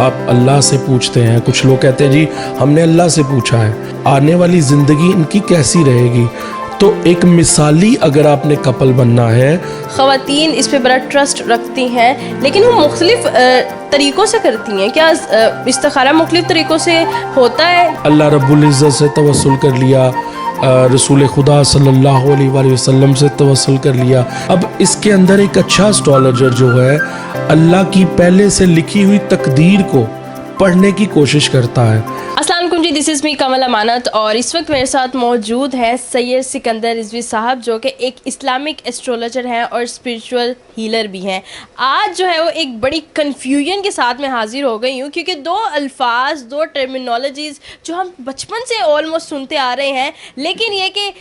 आप अल्लाह से पूछते हैं, कुछ लोग कहते हैं जी हमने अल्लाह से पूछा है आने वाली ज़िंदगी इनकी कैसी रहेगी। तो एक मिसाली अगर आपने कपल बनना है, ख़वातीन इस पे बड़ा ट्रस्ट रखती हैं, लेकिन वो मुख्तलिफ तरीक़ों से करती हैं। क्या इस्तिखारा मुख्तलिफ तरीक़ों से होता है? अल्लाह रब्बुल इज़्ज़त से तवस्सुल कर लिया, रसूल खुदा सल्लल्लाहु अलैहि वसल्लम से तवस्सुल कर लिया। अब इसके अंदर एक अच्छा एस्ट्रोलॉजर जो है अल्लाह की पहले से लिखी हुई तकदीर को पढ़ने की कोशिश करता है। अस्सलाम वालेकुम जी, दिस इज़ मी कमल अमानत और इस वक्त मेरे साथ मौजूद है सैयद सिकंदर रिजवी साहब, जो कि एक इस्लामिक एस्ट्रोलॉजर हैं और स्पिरिचुअल हीलर भी हैं। आज जो है वो एक बड़ी कन्फ्यूजन के साथ मैं हाजिर हो गई हूँ, क्योंकि दो अल्फाज, दो टर्मिनोलॉजीज़ जो हम बचपन से ऑलमोस्ट सुनते आ रहे हैं, लेकिन ये कि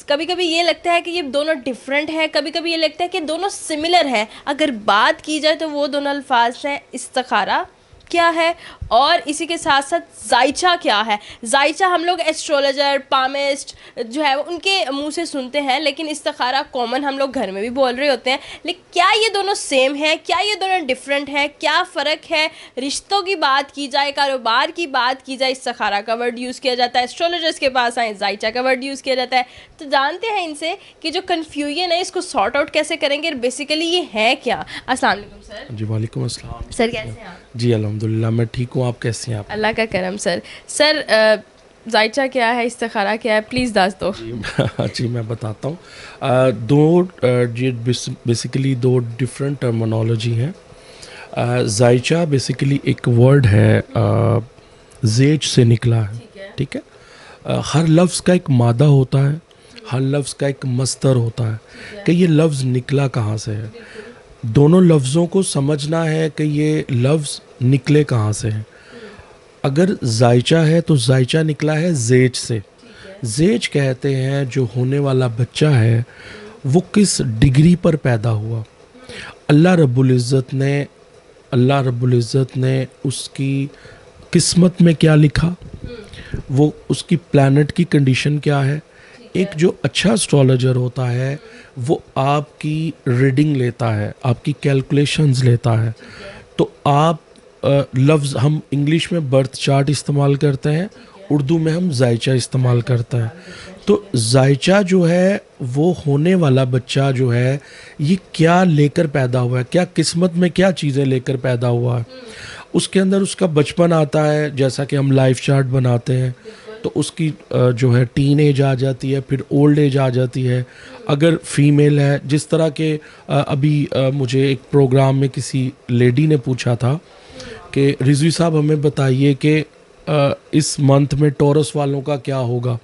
कभी कभी ये लगता है कि ये दोनों डिफरेंट हैं, कभी कभी ये लगता है कि दोनों सिमिलर हैं। अगर बात की जाए तो वो दोनों अल्फाज हैं इस्तिखारा क्या है और इसी के साथ साथ जायचा क्या है। जायचा हम लोग एस्ट्रोलॉजर, पामिस्ट जो है वो उनके मुंह से सुनते हैं, लेकिन इस्तिखारा कॉमन हम लोग घर में भी बोल रहे होते हैं। लेकिन क्या ये दोनों सेम है, क्या ये दोनों डिफरेंट है, क्या फ़र्क है? रिश्तों की बात की जाए, कारोबार की बात की जाए, इस्तिखारा का वर्ड यूज़ किया जाता है, एस्ट्रोलॉजर्स के पास आए जायचा का वर्ड यूज़ किया जाता है। तो जानते हैं इनसे कि जो कन्फ्यूजन है इसको सॉर्ट आउट कैसे करेंगे, बेसिकली ये है क्या। अस्सलाम वालेकुम सर। जी वालेकुम अस्सलाम। सर कैसे हैं आप? जी अल्हम्दुलिल्लाह मैं ठीक हूँ, आप कैसे हैं आप? अल्लाह का करम सर। सर जायचा क्या है, इस्तिखारा क्या है, प्लीज़ दास दो। जी मैं बताता हूँ। ये बेसिकली दो डिफरेंट टर्मिनोलॉजी हैं। जायचा बेसिकली एक वर्ड है, जेज से निकला है, ठीक है। हर लफ्ज़ का एक मादा होता है, हर लफ्ज़ का एक मस्तर होता है कि ये लफ्ज़ निकला कहाँ से है। दोनों लफ्ज़ों को समझना है कि ये लफ्ज़ निकले कहाँ से हैं। अगर जायचा है तो जायचा निकला है जेज से। जेज कहते हैं जो होने वाला बच्चा है वो किस डिग्री पर पैदा हुआ। अल्लाह रब्बुल इज़्ज़त ने उसकी किस्मत में क्या लिखा, वो उसकी प्लैनेट की कंडीशन क्या है। एक जो अच्छा एस्ट्रोलॉजर होता है वो आपकी रीडिंग लेता है, आपकी कैलकुलेशंस लेता है। तो आप लफ्ज़ हम इंग्लिश में बर्थ चार्ट इस्तेमाल करते हैं, उर्दू में हम जायचा इस्तेमाल करते हैं। तो जायचा जो है वो होने वाला बच्चा जो है ये क्या लेकर पैदा हुआ है, क्या किस्मत में क्या चीज़ें लेकर पैदा हुआ है। उसके अंदर उसका बचपन आता है, जैसा कि हम लाइफ चार्ट बनाते हैं तो उसकी जो है टीन एज आ जाती है, फिर ओल्ड एज आ जाती है। अगर फीमेल है, जिस तरह के अभी मुझे एक प्रोग्राम में किसी लेडी ने पूछा था कि रिजवी साहब हमें बताइए कि इस मंथ में टॉरस वालों का क्या होगा।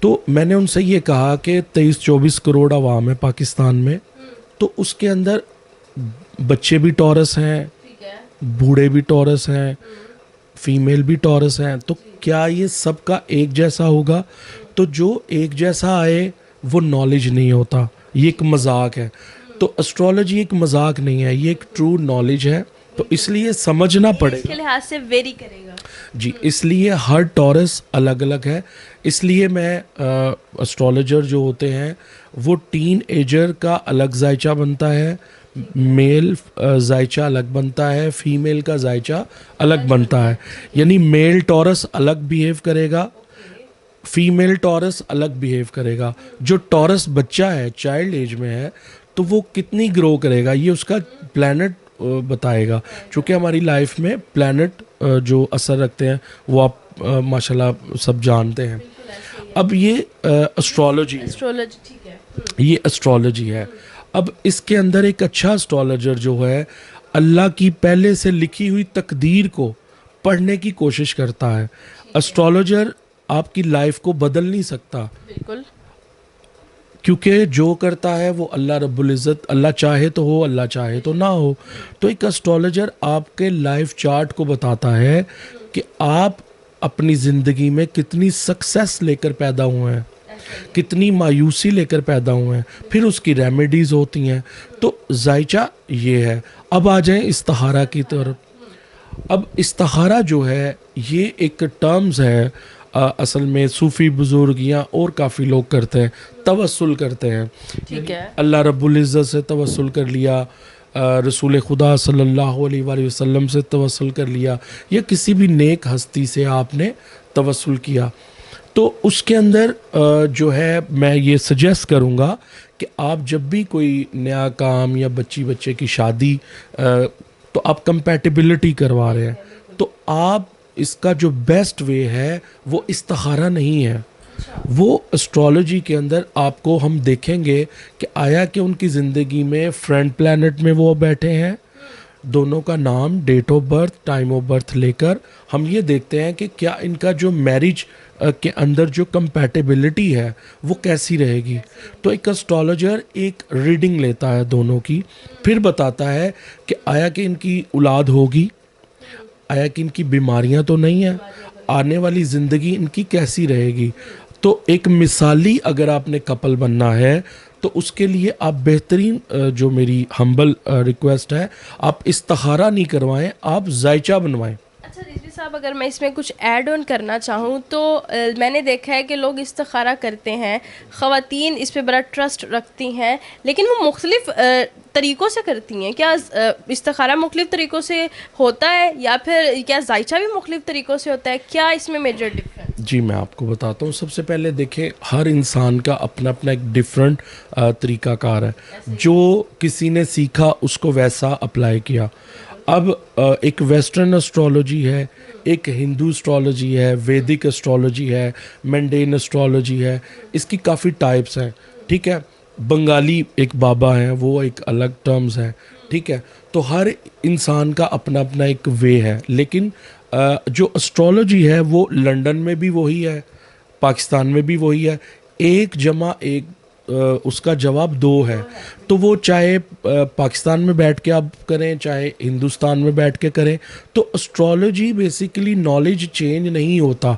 तो मैंने उनसे ये कहा कि 23-24 करोड़ आवाम है पाकिस्तान में, तो उसके अंदर बच्चे भी टॉरस हैं, बूढ़े भी टॉरस हैं, फीमेल भी टॉरस हैं। तो क्या ये सबका एक जैसा होगा? तो जो एक जैसा आए वो नॉलेज नहीं होता, ये एक मजाक है। तो एस्ट्रोलॉजी एक मजाक नहीं है, ये एक ट्रू नॉलेज है। तो इसलिए समझना पड़ेगा, इसके लिहाज से वेरी करेगा जी। इसलिए हर टॉरस अलग अलग है। इसलिए मैं एस्ट्रोलॉजर जो होते हैं वो टीन एजर का अलग जायचा बनता है, मेल जायचा अलग बनता है, फीमेल का जायचा अलग बनता है। यानी मेल टॉरस अलग बिहेव करेगा, फीमेल टॉरस अलग बिहेव करेगा। जो टॉरस बच्चा है, चाइल्ड एज में है, तो वो कितनी ग्रो करेगा ये उसका प्लैनेट बताएगा। क्योंकि हमारी लाइफ में प्लैनेट जो असर रखते हैं वो आप माशाल्लाह सब जानते हैं। अब ये एस्ट्रोलॉजी ठीक है, ये एस्ट्रोलॉजी है। अब इसके अंदर एक अच्छा एस्ट्रोलॉजर जो है अल्लाह की पहले से लिखी हुई तकदीर को पढ़ने की कोशिश करता है। एस्ट्रोलॉजर आपकी लाइफ को बदल नहीं सकता, बिल्कुल, क्योंकि जो करता है वो अल्लाह रब्बुल इज़्ज़त, अल्लाह चाहे तो हो, अल्लाह चाहे तो ना हो। तो एक एस्ट्रोलॉजर आपके लाइफ चार्ट को बताता है कि आप अपनी ज़िंदगी में कितनी सक्सेस लेकर पैदा हुए हैं, कितनी मायूसी लेकर पैदा हुए हैं, फिर उसकी रेमेडीज़ होती हैं। तो जायचा ये है। अब आ जाएं इस्तिखारा की तरफ। अब इस्तिखारा जो है ये एक टर्म्स है, असल में सूफ़ी बुज़ुर्ग या और काफ़ी लोग करते हैं, तवस्सुल करते हैं। ठीक है। अल्लाह रब्बुल इज़्ज़त से तवस्सुल कर लिया, रसूल खुदा सल्लल्लाहु अलैहि वसल्लम से तवस्सुल कर लिया या किसी भी नेक हस्ती से आपने तवस्सुल किया, तो उसके अंदर जो है मैं ये सजेस्ट करूँगा कि आप जब भी कोई नया काम या बच्चे की शादी तो आप कंपैटिबिलिटी करवा रहे हैं, तो आप इसका जो बेस्ट वे है वो इस्तिखारा नहीं है। वो एस्ट्रोलॉजी के अंदर आपको हम देखेंगे कि आया कि उनकी ज़िंदगी में फ्रेंड प्लैनेट में वो बैठे हैं, दोनों का नाम, date of birth, time of birth लेकर हम ये देखते हैं कि क्या इनका जो मैरिज के अंदर जो कंपैटिबिलिटी है वो कैसी रहेगी। तो एक एस्ट्रोलॉजर एक रीडिंग लेता है दोनों की, फिर बताता है कि आया कि इनकी औलाद होगी, आया कि इनकी बीमारियां तो नहीं है, आने वाली ज़िंदगी इनकी कैसी रहेगी। तो एक मिसाली अगर आपने कपल बनना है तो उसके लिए आप बेहतरीन जो मेरी हम्बल रिक्वेस्ट है, आप इस्तिखारा नहीं करवाएं, आप जायचा बनवाएं। अच्छा रिजवी साहब, अगर मैं इसमें कुछ ऐड ऑन करना चाहूँ तो मैंने देखा है कि लोग इस्तिखारा करते हैं, ख़वातीन इस पे बड़ा ट्रस्ट रखती हैं, लेकिन वो मुख्तलिफ तरीक़ों से करती हैं। क्या इस्तिखारा मुख्तलिफ तरीक़ों से होता है या फिर क्या जायचा भी मुख्तलिफ तरीक़ों से होता है? क्या इसमें मेजर डिफरेंस? जी मैं आपको बताता हूँ। सबसे पहले देखें, हर इंसान का अपना अपना एक डिफरेंट तरीक़ाकार है। जो किसी ने सीखा उसको वैसा अप्लाई किया। अब एक वेस्टर्न एस्ट्रोलॉजी है, एक हिंदू एस्ट्रोलॉजी है, वैदिक एस्ट्रोलॉजी है, मंडेन एस्ट्रोलॉजी है, इसकी काफ़ी टाइप्स हैं, ठीक है। बंगाली एक बाबा हैं, वो एक अलग टर्म्स हैं, ठीक है। तो हर इंसान का अपना अपना एक वे है, लेकिन जो एस्ट्रोलॉजी है वो लंदन में भी वही है, पाकिस्तान में भी वही है। एक जमा एक उसका जवाब दो है। तो वो चाहे पाकिस्तान में बैठ के आप करें, चाहे हिंदुस्तान में बैठ के करें, तो एस्ट्रोलॉजी बेसिकली नॉलेज चेंज नहीं होता।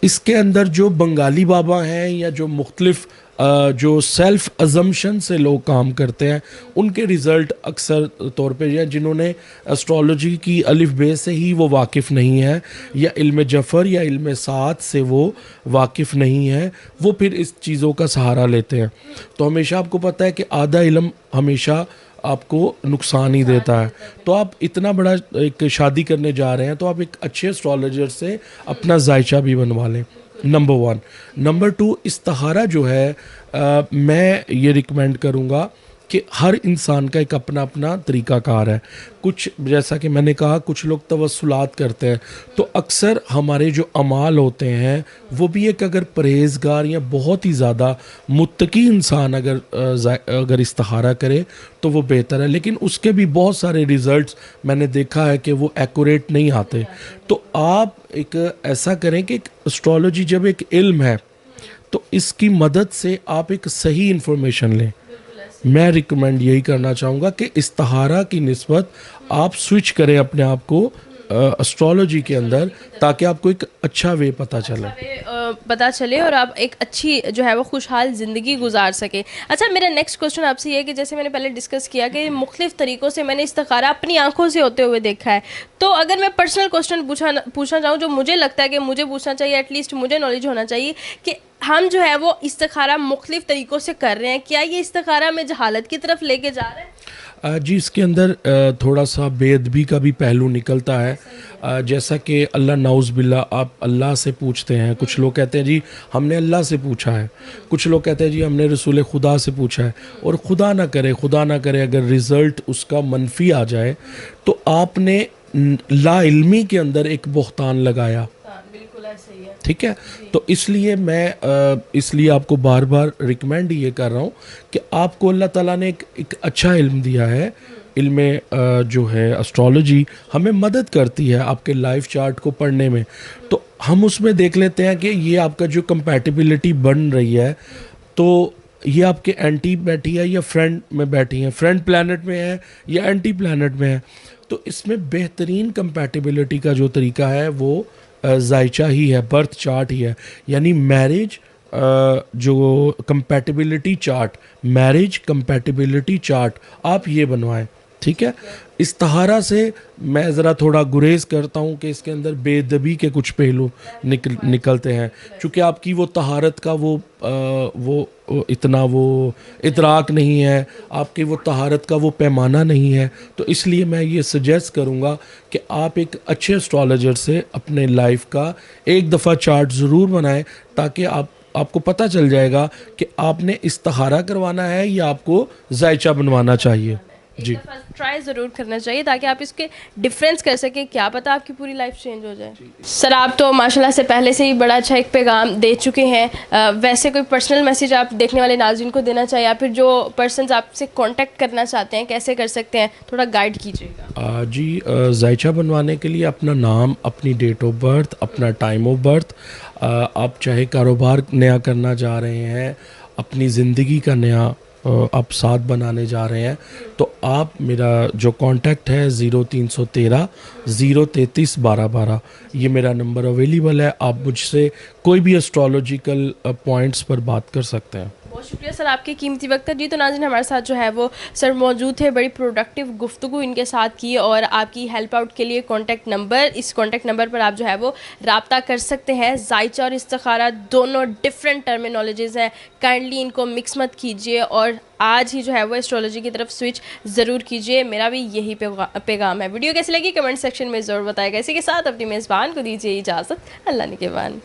इसके अंदर जो बंगाली बाबा हैं या जो मुख्तलिफ जो सेल्फ अजम्पशन से लोग काम करते हैं, उनके रिज़ल्ट अक्सर तौर पे या जिन्होंने एस्ट्रोलॉजी की अलिफ बे से ही वो वाकिफ़ नहीं है या इल्म जफ़र या इल्म सात से वो वाकिफ़ नहीं है, वो फिर इस चीज़ों का सहारा लेते हैं। तो हमेशा आपको पता है कि आधा इल्म हमेशा आपको नुकसान ही देता है। तो आप इतना बड़ा एक शादी करने जा रहे हैं तो आप एक अच्छे एस्ट्रोलॉजर से अपना जायचा भी बनवा लें, नंबर 1। नंबर 2, इस्तिखारा जो है मैं ये रिकमेंड करूँगा कि हर इंसान का एक अपना अपना तरीक़ाकार है। कुछ जैसा कि मैंने कहा, कुछ लोग तवस्सुलात करते हैं, तो अक्सर हमारे जो अमाल होते हैं वो भी एक अगर परहेज़गार या बहुत ही ज़्यादा मुत्तकी इंसान अगर इस्तिखारा करे तो वो बेहतर है। लेकिन उसके भी बहुत सारे रिज़ल्ट्स मैंने देखा है कि वो एक्यूरेट नहीं आते। तो आप एक ऐसा करें कि एस्ट्रोलॉजी जब एक इल्म है तो इसकी मदद से आप एक सही इन्फॉर्मेशन लें। मैं रिकमेंड यही करना चाहूँगा कि इस्तिखारा की निस्बत आप स्विच करें अपने आप को एस्ट्रोलॉजी के अंदर, ताकि आपको एक अच्छा वे पता चले और आप एक अच्छी जो है वो खुशहाल ज़िंदगी गुजार सके। अच्छा, मेरा नेक्स्ट क्वेश्चन आपसे ये है कि जैसे मैंने पहले डिस्कस किया कि मुख्तलिफ़ तरीक़ों से मैंने इस्तिखारा अपनी आंखों से होते हुए देखा है, तो अगर मैं पर्सनल क्वेश्चन पूछना चाहूँ जो मुझे लगता है कि मुझे पूछना चाहिए, एटलीस्ट मुझे नॉलेज होना चाहिए कि हम जो है वो इस्तिखारा मुख्तलिफ़ तरीक़ों से कर रहे हैं, क्या ये इस्तिखारा में जहालत की तरफ लेके जा रहा है? जी, इसके अंदर थोड़ा सा बेअदबी का भी पहलू निकलता है। जैसा कि अल्लाह नाउज़ बिल्ला, आप अल्लाह से पूछते हैं, कुछ लोग कहते हैं जी हमने अल्लाह से पूछा है, कुछ लोग कहते हैं जी हमने रसूल खुदा से पूछा है। और खुदा ना करे अगर रिज़ल्ट उसका मनफी आ जाए तो आपने लाइल्मी के अंदर एक बहतान लगाया, ठीक है। तो इसलिए मैं इसलिए आपको बार बार रिकमेंड ये कर रहा हूँ कि आपको अल्लाह ताला ने एक अच्छा इल्म दिया है। इल्म जो है एस्ट्रोलॉजी हमें मदद करती है आपके लाइफ चार्ट को पढ़ने में। तो हम उसमें देख लेते हैं कि ये आपका जो कंपैटिबिलिटी बन रही है, तो ये आपके एंटी बैठी है या फ्रेंड में बैठी है, फ्रेंड प्लैनेट में है या एंटी प्लैनेट में है। तो इसमें बेहतरीन कंपैटिबिलिटी का जो तरीका है वो जायचा ही है, बर्थ चार्ट ही है। यानी मैरिज जो compatibility chart, marriage compatibility chart आप ये बनवाएं। ठीक है। इस्ताहारा से मैं ज़रा थोड़ा गुरेज करता हूँ कि इसके अंदर बेदबी के कुछ पहलू निकलते हैं, क्योंकि आपकी वो तहारत का इतना वो इतराक नहीं है, आपकी वो तहारत का वो पैमाना नहीं है। तो इसलिए मैं ये सजेस्ट करूँगा कि आप एक अच्छे एस्ट्रोलॉजर से अपने लाइफ का एक दफ़ा चार्ट ज़रूर बनाएं, ताकि आपको पता चल जाएगा कि आपने इस्ताहारा करवाना है या आपको जायचा बनवाना चाहिए। जी, ट्राई ज़रूर करना चाहिए ताकि आप इसके डिफरेंस कर सकें, क्या पता आपकी पूरी लाइफ चेंज हो जाए। सर आप तो माशाल्लाह से पहले से ही बड़ा अच्छा एक पैगाम दे चुके हैं। वैसे कोई पर्सनल मैसेज आप देखने वाले नाज़रीन को देना चाहिए, या फिर जो पर्सन्स आपसे कांटेक्ट करना चाहते हैं कैसे कर सकते हैं, थोड़ा गाइड कीजिएगा। जी, जायचा बनवाने के लिए अपना नाम, अपनी डेट ऑफ बर्थ, अपना टाइम ऑफ बर्थ, आप चाहे कारोबार नया करना चाह रहे हैं, अपनी ज़िंदगी का नया आप साथ बनाने जा रहे हैं, तो आप मेरा जो कांटेक्ट है 0313 033 1212, ये मेरा नंबर अवेलेबल है। आप मुझसे कोई भी एस्ट्रोलॉजिकल पॉइंट्स पर बात कर सकते हैं। बहुत शुक्रिया सर आपके कीमती वक्त का। जी तो नाज़रीन हमारे साथ जो है वो सर मौजूद थे, बड़ी प्रोडक्टिव गुफ्तगू इनके साथ की, और आपकी हेल्प आउट के लिए इस कॉन्टैक्ट नंबर पर आप जो है वो रब्ता कर सकते हैं। जायचा और इस्तिखारा दोनों डिफरेंट टर्मिनोलॉजीज़ हैं, काइंडली इनको मिक्स मत कीजिए और आज ही जो है वो एस्ट्रोलॉजी की तरफ स्विच ज़रूर कीजिए। मेरा भी यही पैगाम है। वीडियो कैसी लगी कमेंट सेक्शन में ज़रूर बताएगा। इसी के साथ अपनी मेज़बान को दीजिए इजाज़त। अल्लाह निगहबान।